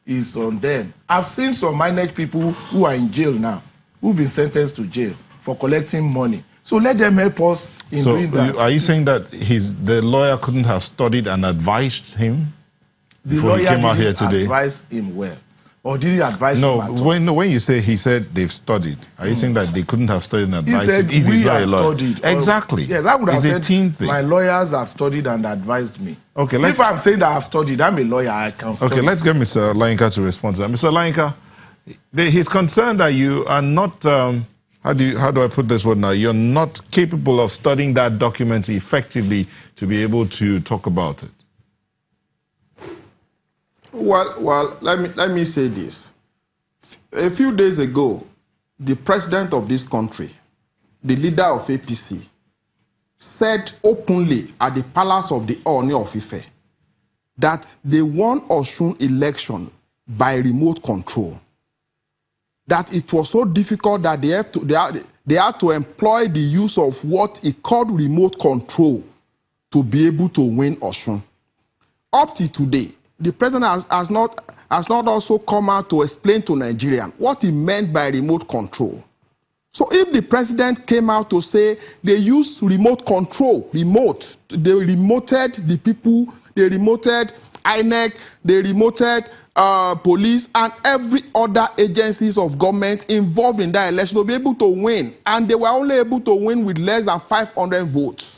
is on them. I've seen some minor people who are in jail now, who've been sentenced to jail for collecting money. So let them help us in doing that. Are you saying that the lawyer couldn't have studied and advised him before he came out here today? Advised him well. Or did he advise him at all? When you say he said they've studied, are you saying that they couldn't have studied and advised him if he's not a lawyer? Studied. Exactly. Yes, I would have said a team thing. My lawyers have studied and advised me. Okay, if I'm saying that I've studied, I'm a lawyer, I can study. Okay, let's get Mr. Olayinka to respond to that. Mr. Olayinka, he's concerned that you are not, how do I put this word now? You're not capable of studying that document effectively to be able to talk about it. Well, let me say this. A few days ago, the president of this country, the leader of APC, said openly at the palace of the Ooni of Ife that they won Osun election by remote control. That it was so difficult that they had to employ the use of what he called remote control to be able to win Osun. Up to today, the president has not also come out to explain to Nigerians what he meant by remote control. So if the president came out to say they used remote control, they remoted the people, they remoted INEC, they remoted police and every other agencies of government involved in that election to be able to win, and they were only able to win with less than 500 votes.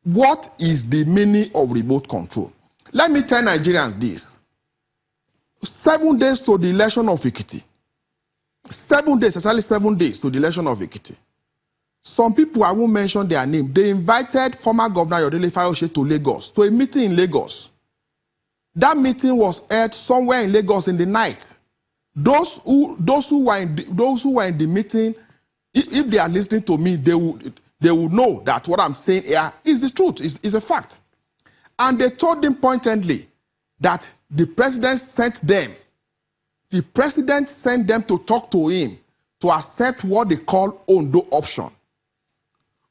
What is the meaning of remote control? Let me tell Nigerians this. 7 days to the election of Ekiti. 7 days, exactly 7 days to the election of Ekiti. Some people, I won't mention their name, they invited former Governor Yodele Fayose to Lagos, to a meeting in Lagos. That meeting was held somewhere in Lagos in the night. Those who were in the meeting, if they are listening to me, they would know that what I'm saying here is the truth, is a fact. And they told him pointedly that the president sent them. The president sent them to talk to him to accept what they call Ondo option.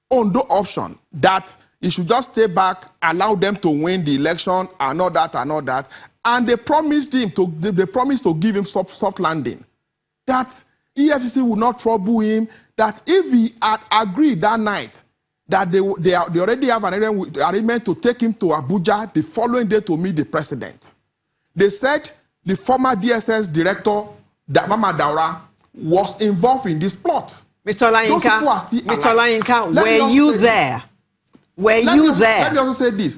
Ondo option, that he should just stay back, allow them to win the election and all that and all that. And they promised him to give him soft landing. That EFCC would not trouble him, that if he had agreed that night, that they already have an arrangement to take him to Abuja the following day to meet the president. They said the former DSS director, Mama Daura, was involved in this plot. Mr. Olayinka, were you there? Were you there? Let me also say this.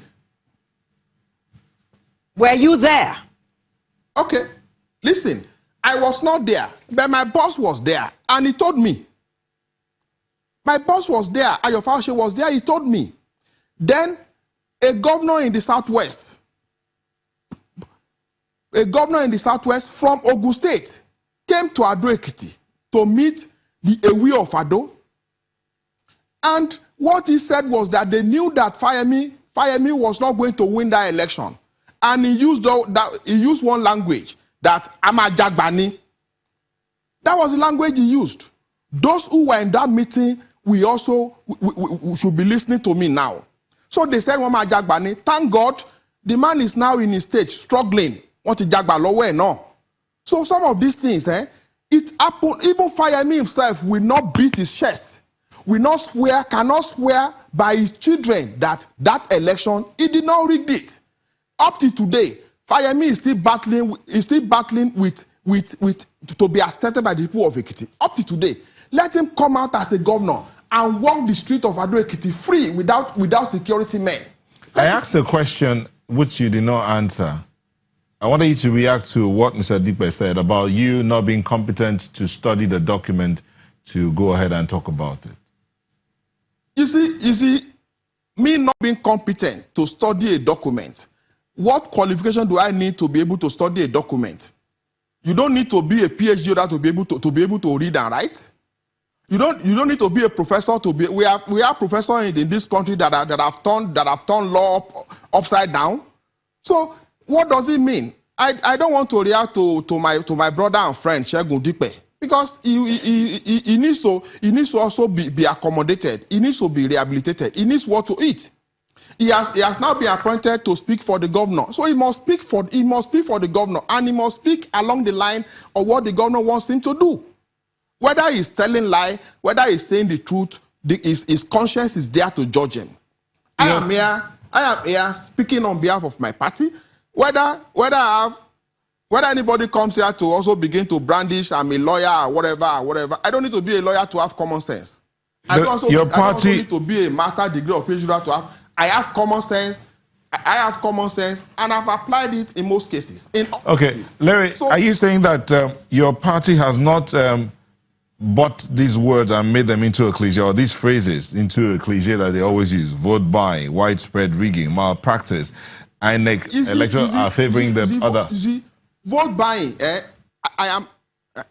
Were you there? Okay, listen, I was not there, but my boss was there, and he told me. My boss was there, Ayo Fauci was there, he told me. Then, a governor in the southwest from Ogun State came to Ado-Ekiti to meet the Ewi of Ado. And what he said was that they knew that Fayemi was not going to win that election. And he used one language, that Amajagbani. That was the language he used. Those who were in that meeting, we should be listening to me now. So they said, Amajagbani, thank God, the man is now in his stage, struggling. Want to jagba lower no. So some of these things, it happened. Even Fayemi himself will not beat his chest. Cannot swear by his children that election, he did not rig it. Up to today, Fayemi is still battling with to be accepted by the people of Ekiti. Up to today, let him come out as a governor and walk the street of Ado-Ekiti free without security men. I asked a question which you did not answer. I wanted you to react to what Mr. Dipe said about you not being competent to study the document to go ahead and talk about it. You see, me not being competent to study a document, what qualification do I need to be able to study a document? You don't need to be a PhD holder to be able to read and write. You don't need to be a professor to be. We have professors in this country that have turned law upside down. So what does it mean? I don't want to react to my brother and friend Segun Dipe, because he needs to also be accommodated. He needs to be rehabilitated. He needs what to eat. He has now been appointed to speak for the governor. So he must speak for the governor, and he must speak along the line of what the governor wants him to do. Whether he's telling lie, whether he's saying the truth, his conscience is there to judge him. Yes. I am here speaking on behalf of my party. Whether anybody comes here to also begin to brandish, I'm a lawyer or whatever, I don't need to be a lawyer to have common sense. I don't also need to be a master degree or PhD to have. I have common sense. I have common sense, and I've applied it in most cases. Okay, Larry, so, are you saying that your party has not bought these words and made them into a cliche, or these phrases into a cliche that they always use? Vote buying, widespread rigging, malpractice, and electors are favoring the other. Vote buying. I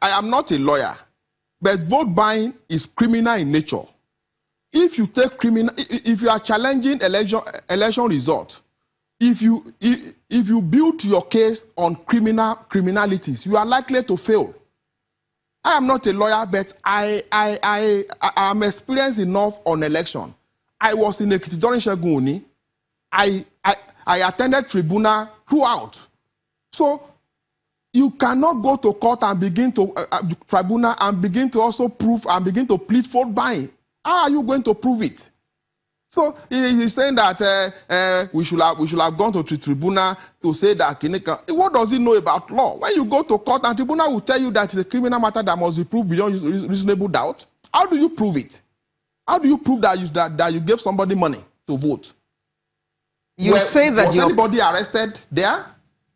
am not a lawyer, but vote buying is criminal in nature. If you take if you are challenging election result, if you build your case on criminalities, you are likely to fail. I am not a lawyer, but I am experienced enough on election. I was in Ekiti during Sheguni. I attended Tribunal throughout. So you cannot go to court and begin to Tribunal and begin to also prove and begin to plead vote buying. How are you going to prove it? So he's saying that we should have gone to the Tribunal to say that what does he know about law? When you go to court, and Tribunal will tell you that it's a criminal matter that must be proved beyond reasonable doubt. How do you prove it? How do you prove that you gave somebody money to vote? Say that was anybody arrested there?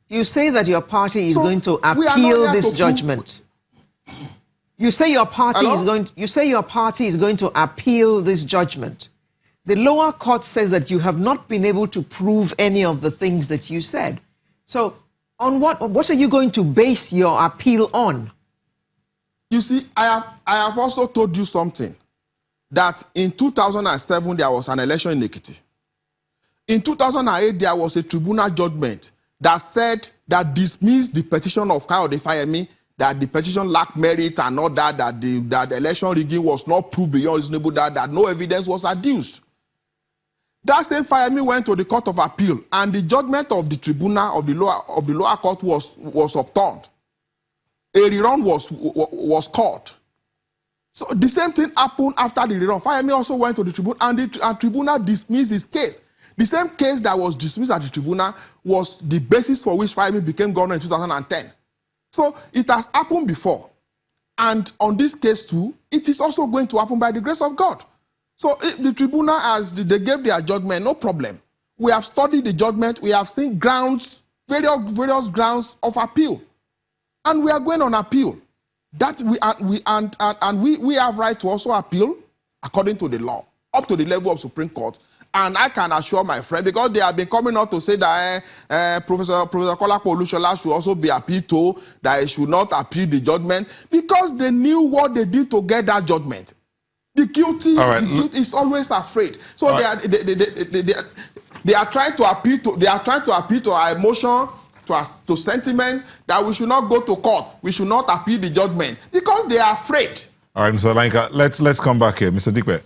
You say that your party is going to appeal this judgment. You say your party is going. You say your party is going to appeal this judgment. The lower court says that you have not been able to prove any of the things that you said. So, on what are you going to base your appeal on? You see, I have also told you something, that in 2007 there was an election in Ekiti. In 2008 there was a tribunal judgment that said that dismissed the petition of Kayode Fayemi, that the petition lacked merit and all that, that the election rigging was not proved beyond reasonable doubt, that no evidence was adduced. That same Fayemi went to the Court of Appeal, and the judgment of the Tribunal of the lower court was upturned. A rerun was called. So the same thing happened after the rerun. Fayemi also went to the Tribunal, and the Tribunal dismissed his case. The same case that was dismissed at the Tribunal was the basis for which Fayemi became governor in 2010. So it has happened before. And on this case too, it is also going to happen by the grace of God. So the Tribunal, as they gave their judgment, no problem. We have studied the judgment. We have seen grounds, various grounds of appeal. And we are going on appeal. That we have right to also appeal according to the law, up to the level of Supreme Court. And I can assure my friend, because they have been coming out to say that Professor Kolapo Olushola should also be appealed to, that he should not appeal the judgment, because they knew what they did to get that judgment. The guilty is always afraid. So they are trying to appeal to our emotion, to sentiment, that we should not go to court. We should not appeal the judgment, because they are afraid. All right, Mr. Lainka, let's come back here. Mr. Dikwe.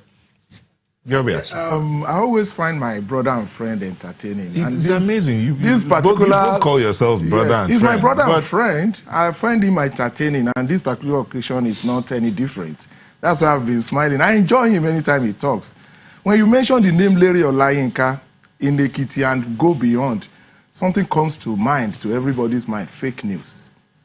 I always find my brother and friend entertaining. It's amazing. You both call yourselves brother and friend. He's my brother and friend. I find him entertaining, and this particular occasion is not any different. That's why I've been smiling. I enjoy him anytime he talks. When you mention the name Larry Olayinka in Ekiti and go beyond, something comes to mind, to everybody's mind: fake news,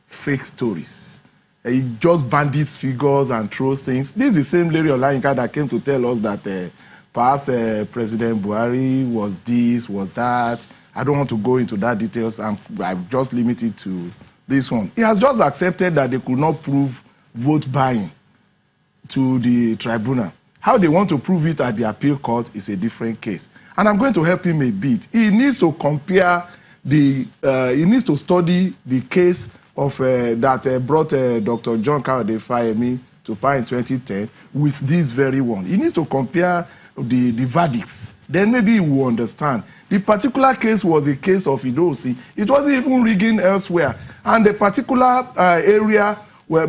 fake stories. He just bandits figures and throws things. This is the same Larry Olayinka that came to tell us that perhaps President Buhari was this, was that. I don't want to go into that details. I've just limited to this one. He has just accepted that they could not prove vote buying to the tribunal. How they want to prove it at the appeal court is a different case. And I'm going to help him a bit. He needs to compare he needs to study the case of that brought Dr. John Kayode Fayemi to power in 2010 with this very one. He needs to compare the verdicts. Then maybe he will understand. The particular case was a case of Idosi. It wasn't even rigging elsewhere. And the particular area where,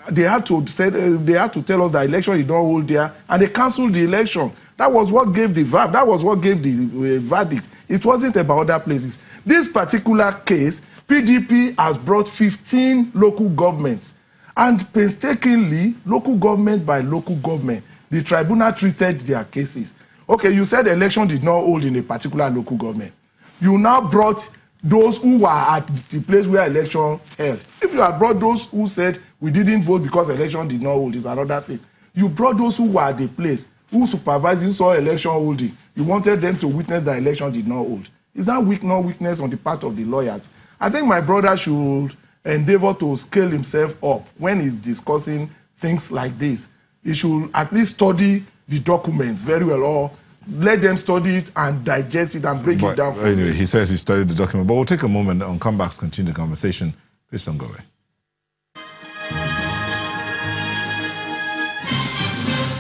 they had to tell us the election did not hold there, and they cancelled the election. That was what gave the verdict. That was what gave the verdict. It wasn't about other places. This particular case, PDP has brought 15 local governments, and painstakingly, local government by local government, the tribunal treated their cases. Okay, you said the election did not hold in a particular local government. You now brought those who were at the place where election held. If you had brought those who said we didn't vote because election did not hold, is another thing. You brought those who were at the place, who supervised, who saw election holding. You wanted them to witness the election did not hold. Is that weakness on the part of the lawyers? I think my brother should endeavor to scale himself up when he's discussing things like this. He should at least study the documents very well, or let them study it and digest it and break it down. Anyway, he says he studied the document. But we'll take a moment and come back to continue the conversation. Please don't go away.